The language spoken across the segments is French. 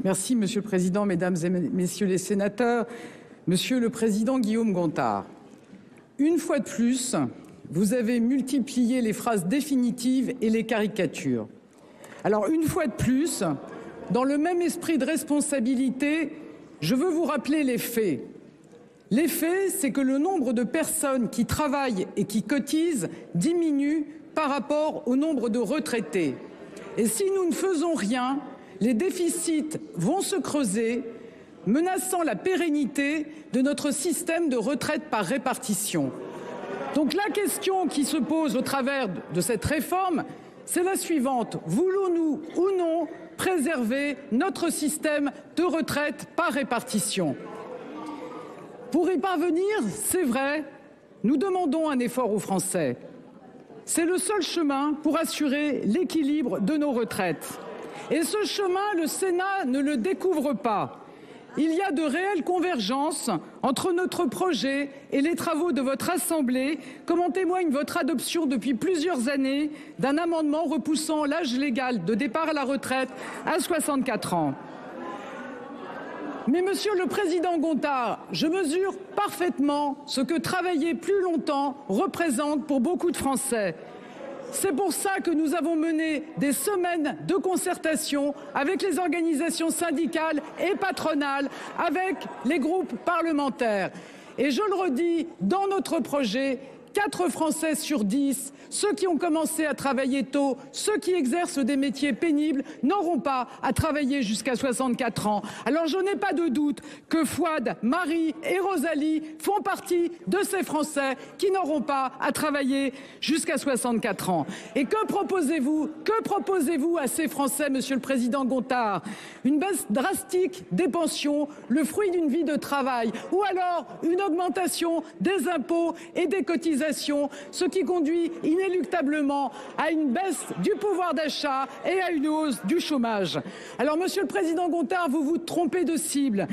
Merci, Monsieur le Président, Mesdames et Messieurs les sénateurs. Monsieur le Président Guillaume Gontard, une fois de plus, vous avez multiplié les phrases définitives et les caricatures. Alors, une fois de plus, dans le même esprit de responsabilité, je veux vous rappeler les faits. Les faits, c'est que le nombre de personnes qui travaillent et qui cotisent diminue par rapport au nombre de retraités. Et si nous ne faisons rien, les déficits vont se creuser, menaçant la pérennité de notre système de retraite par répartition. Donc la question qui se pose au travers de cette réforme, c'est la suivante. Voulons-nous ou non préserver notre système de retraite par répartition? Pour y parvenir, c'est vrai, nous demandons un effort aux Français. C'est le seul chemin pour assurer l'équilibre de nos retraites. Et ce chemin, le Sénat ne le découvre pas. Il y a de réelles convergences entre notre projet et les travaux de votre Assemblée, comme en témoigne votre adoption depuis plusieurs années d'un amendement repoussant l'âge légal de départ à la retraite à 64 ans. Mais Monsieur le Président Gontard, je mesure parfaitement ce que travailler plus longtemps représente pour beaucoup de Français. C'est pour ça que nous avons mené des semaines de concertation avec les organisations syndicales et patronales, avec les groupes parlementaires. Et je le redis, dans notre projet, 4 Français sur 10, ceux qui ont commencé à travailler tôt, ceux qui exercent des métiers pénibles, n'auront pas à travailler jusqu'à 64 ans. Alors je n'ai pas de doute que Fouad, Marie et Rosalie font partie de ces Français qui n'auront pas à travailler jusqu'à 64 ans. Et que proposez-vous? Que proposez-vous à ces Français, Monsieur le Président Gontard? Une baisse drastique des pensions, le fruit d'une vie de travail, ou alors une augmentation des impôts et des cotisations, ce qui conduit inéluctablement à une baisse du pouvoir d'achat et à une hausse du chômage. Alors, Monsieur le Président Gontard, vous vous trompez de cible,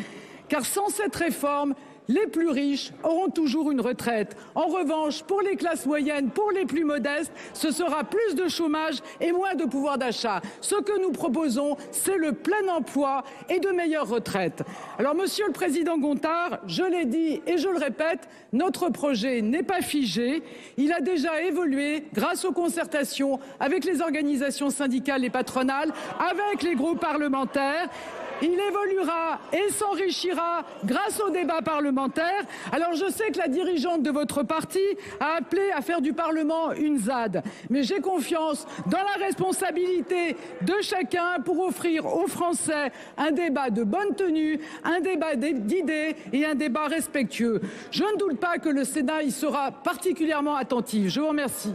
car sans cette réforme, les plus riches auront toujours une retraite. En revanche, pour les classes moyennes, pour les plus modestes, ce sera plus de chômage et moins de pouvoir d'achat. Ce que nous proposons, c'est le plein emploi et de meilleures retraites. Alors, Monsieur le Président Gontard, je l'ai dit et je le répète, notre projet n'est pas figé. Il a déjà évolué grâce aux concertations avec les organisations syndicales et patronales, avec les groupes parlementaires. Il évoluera et s'enrichira grâce au débat parlementaire. Alors je sais que la dirigeante de votre parti a appelé à faire du Parlement une ZAD. Mais j'ai confiance dans la responsabilité de chacun pour offrir aux Français un débat de bonne tenue, un débat d'idées et un débat respectueux. Je ne doute pas que le Sénat y sera particulièrement attentif. Je vous remercie.